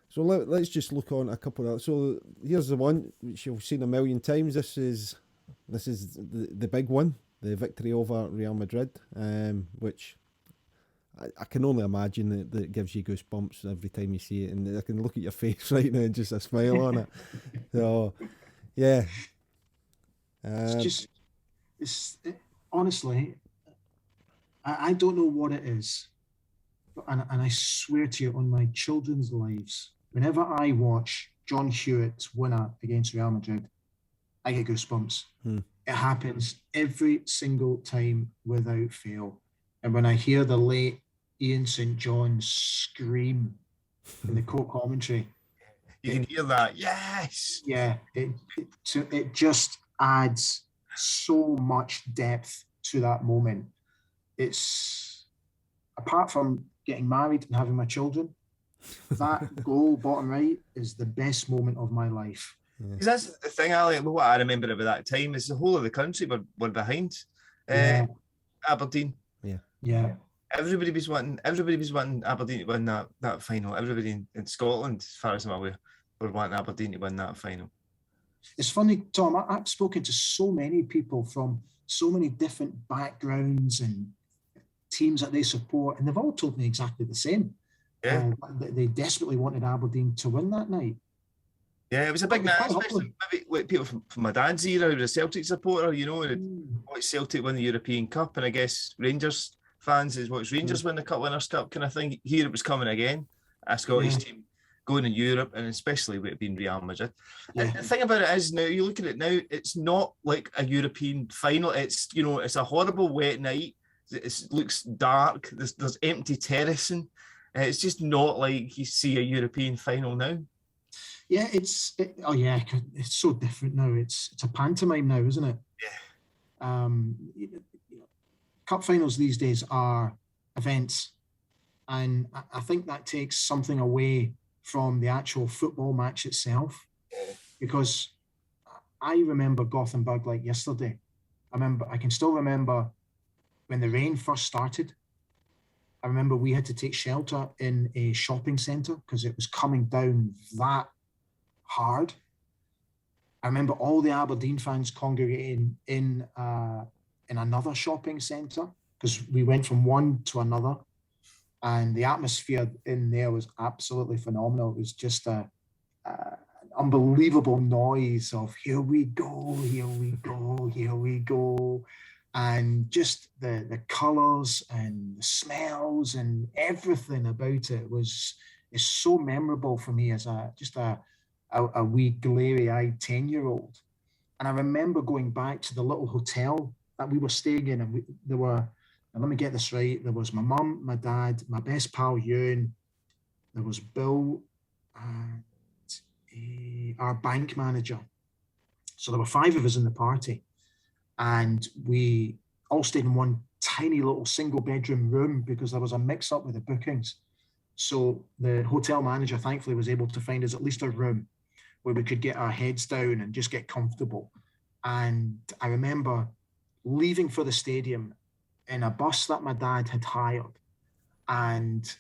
So let's just look on a couple of. So here's the one which you've seen a million times. This is the big one, the victory over Real Madrid, which I can only imagine that it gives you goosebumps every time you see it, and I can look at your face right now and just a smile on it. So yeah, It's um, just, honestly, I don't know what it is, and I swear to you on my children's lives, whenever I watch John Hewitt's winner against Real Madrid, I get goosebumps. hmm. It happens every single time without fail. And when I hear the late Ian St. John scream in the co-commentary, You can it hear that. Yes. yeah, it just adds so much depth to that moment. It's apart from getting married and having my children, that goal bottom right is the best moment of my life. Because that's the thing, Ali. What I remember about that time is the whole of the country were behind Yeah, Aberdeen. Yeah. yeah. Everybody was wanting Aberdeen to win that final. Everybody in Scotland, as far as I'm aware, were wanting Aberdeen to win that final. It's funny, Tom. I've spoken to so many people from so many different backgrounds and teams that they support, and they've all told me exactly the same. Yeah. They desperately wanted Aberdeen to win that night. Yeah, it was a big It's night, quite especially humbling. maybe with people from my dad's era, who was a Celtic supporter, and Mm, watched Celtic win the European Cup, and I guess Rangers fans is watched Rangers win the Cup Winners' Cup kind of thing. Here it was coming again, a Scottish yeah, team going in Europe, and especially with it being Real Madrid. And yeah, the thing about it is now, you look at it now, it's not like a European final. It's a horrible wet night. It looks dark. There's empty terracing. It's just not like you see a European final now. yeah. Oh yeah, it's so different now. It's a pantomime now, isn't it? Um, Cup finals these days are events, and I think that takes something away from the actual football match itself. Because I remember Gothenburg like yesterday. I can still remember when the rain first started. I remember we had to take shelter in a shopping centre because it was coming down that hard. I remember all the Aberdeen fans congregating in another shopping centre because we went from one to another, and the atmosphere in there was absolutely phenomenal. It was just an unbelievable noise of here we go, here we go, here we go, and just the colours and the smells and everything about it is so memorable for me as a wee glary-eyed 10-year-old. And I remember going back to the little hotel that we were staying in, and there were, and let me get this right, there was my mum, my dad, my best pal Ewan, there was Bill, and our bank manager. So there were five of us in the party, and we all stayed in one tiny little single bedroom room because there was a mix up with the bookings. So the hotel manager thankfully was able to find us at least a room where we could get our heads down and just get comfortable. And I remember leaving for the stadium in a bus that my dad had hired, and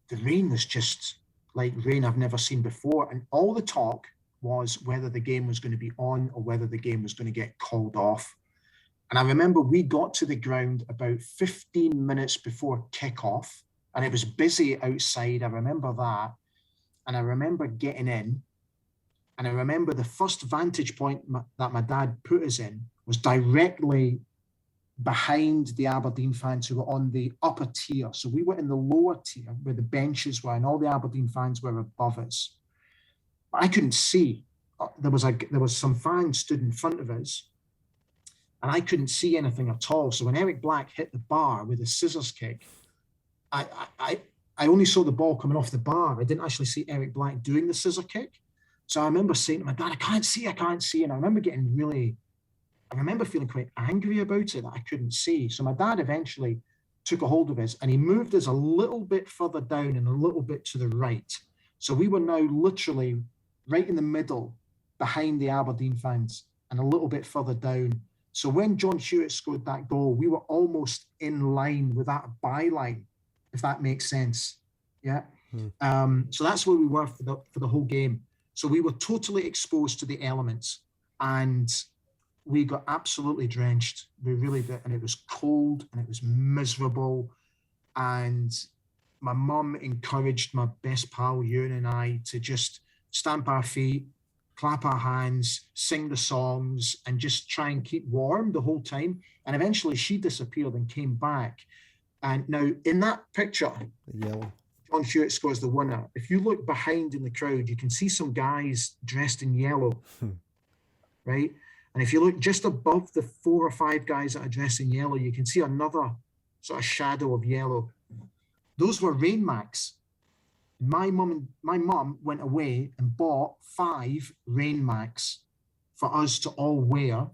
the rain was just like rain I've never seen before. And all the talk was whether the game was going to be on or whether the game was going to get called off. And I remember we got to the ground about 15 minutes before kickoff, and it was busy outside. I remember that. And I remember getting in, and I remember the first vantage point that my dad put us in was directly behind the Aberdeen fans who were on the upper tier. So we were in the lower tier where the benches were, and all the Aberdeen fans were above us. But I couldn't see. There was some fans stood in front of us, and I couldn't see anything at all. So when Eric Black hit the bar with a scissors kick, I I I only saw the ball coming off the bar. I didn't actually see Eric Black doing the scissor kick. So I remember saying to my dad, I can't see. And I remember feeling quite angry about it that I couldn't see. So my dad eventually took a hold of us and he moved us a little bit further down and a little bit to the right. So we were now literally right in the middle behind the Aberdeen fans and a little bit further down. So when John Hewitt scored that goal, we were almost in line with that byline, if that makes sense. Yeah. So that's where we were for the whole game. So we were totally exposed to the elements, and we got absolutely drenched. We really did, and it was cold and it was miserable. And my mum encouraged my best pal, Ewan, and I to just stamp our feet, clap our hands, sing the songs, and just try and keep warm the whole time. And eventually she disappeared and came back. And now in that picture, Yellow. John Hewitt scores the winner. If you look behind in the crowd, you can see some guys dressed in yellow, right? And if you look just above the 4 or 5 guys that are dressed in yellow, you can see another sort of shadow of yellow. Those were Rain Macs. My mum went away and bought 5 Rain Macs for us to all wear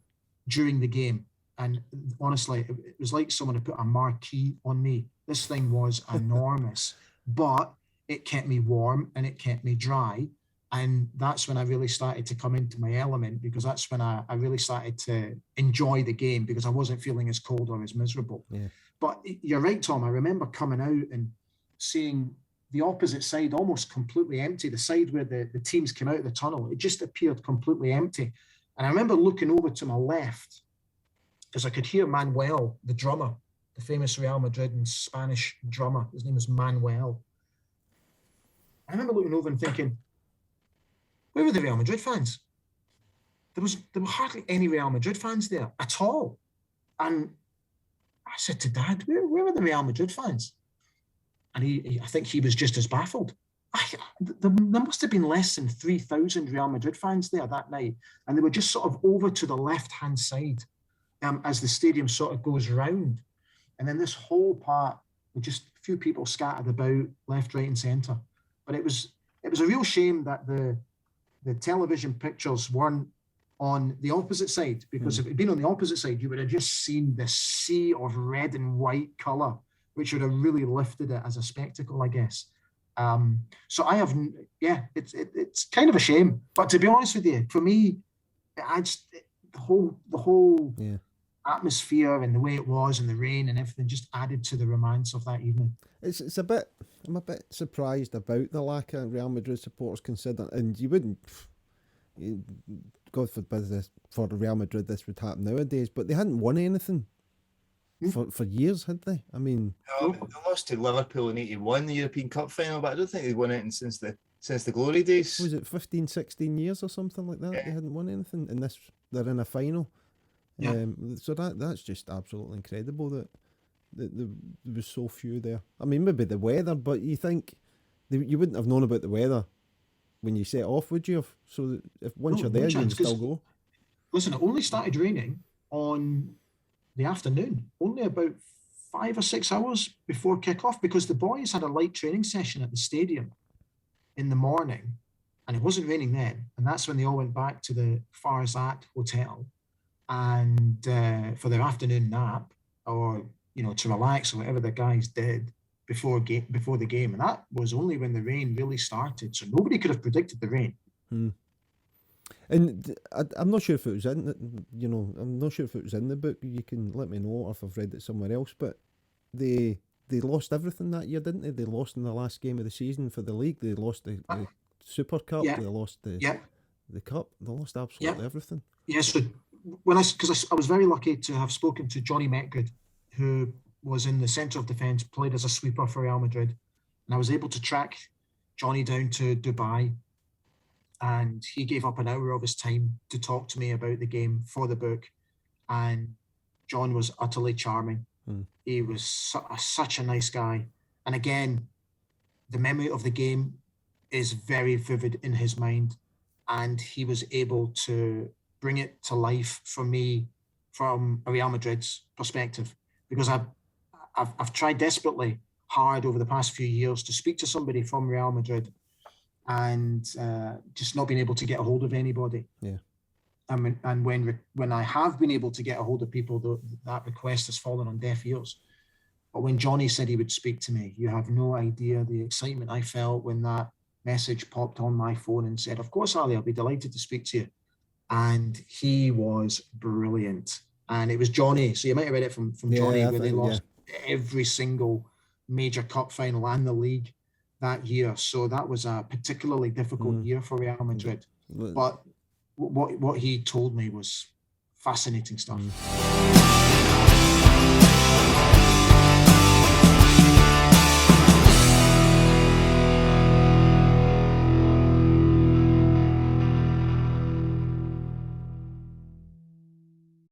during the game. And honestly, it was like someone had put a marquee on me. This thing was enormous, but it kept me warm and it kept me dry. And that's when I really started to come into my element, because that's when I really started to enjoy the game, because I wasn't feeling as cold or as miserable. Yeah. But you're right, Tom. I remember coming out and seeing the opposite side almost completely empty, the side where the teams came out of the tunnel. It just appeared completely empty. And I remember looking over to my left, because I could hear Manuel, the drummer, the famous Real Madrid and Spanish drummer. His name was Manuel. I remember looking over and thinking, where were the Real Madrid fans? There were hardly any Real Madrid fans there at all. And I said to Dad, where were the Real Madrid fans? And I think he was just as baffled. There must have been less than 3,000 Real Madrid fans there that night. And they were just sort of over to the left-hand side as the stadium sort of goes round. And then this whole part with just a few people scattered about left, right, and centre. But it was a real shame that the television pictures weren't on the opposite side, because if it had been on the opposite side, you would have just seen this sea of red and white colour, which would have really lifted it as a spectacle, I guess. So I have, it's kind of a shame. But to be honest with you, for me, it adds the whole atmosphere and the way it was and the rain and everything just added to the romance of that evening. I'm a bit surprised about the lack of Real Madrid supporters, considering, and you wouldn't, God forbid this, for Real Madrid this would happen nowadays, but they hadn't won anything for years, had they? I mean, no, they lost to Liverpool in '81, the European Cup final, but I don't think they'd won anything since the glory days. Was it 15, 16 years or something like that? Yeah. They hadn't won anything, and they're in a final. Yeah. So that's just absolutely incredible that there was so few there. I mean, maybe the weather, but you think you wouldn't have known about the weather when you set off, would you have? So if once you're there, you can still go. Listen, it only started raining on the afternoon, only about 5 or 6 hours before kick-off, because the boys had a light training session at the stadium in the morning, and it wasn't raining then. And that's when they all went back to the Farzat Hotel and for their afternoon nap, or to relax, or whatever the guys did before the game. And that was only when the rain really started. So nobody could have predicted the rain. And I'm not sure if it was I'm not sure if it was in the book. You can let me know if I've read it somewhere else. But they lost everything that year, didn't they? They lost in the last game of the season for the league. They lost the Super Cup. Yeah. They lost the cup. They lost absolutely everything. Yeah. So because I was very lucky to have spoken to Johnny Metgood, who was in the centre of defence, played as a sweeper for Real Madrid, and I was able to track Johnny down to Dubai. And he gave up an hour of his time to talk to me about the game for the book. And John was utterly charming. He was such a nice guy. And again, the memory of the game is very vivid in his mind. And he was able to bring it to life for me from a Real Madrid's perspective. Because I've tried desperately hard over the past few years to speak to somebody from Real Madrid, and just not being able to get a hold of anybody. Yeah. And when I have been able to get a hold of people, that request has fallen on deaf ears. But when Johnny said he would speak to me, you have no idea the excitement I felt when that message popped on my phone and said, "Of course, Ali, I'll be delighted to speak to you." And he was brilliant. And it was Johnny. So you might have read it from Johnny, where they lost every single major cup final and the league. that year. So that was a particularly difficult year for Real Madrid. But what he told me was fascinating stuff.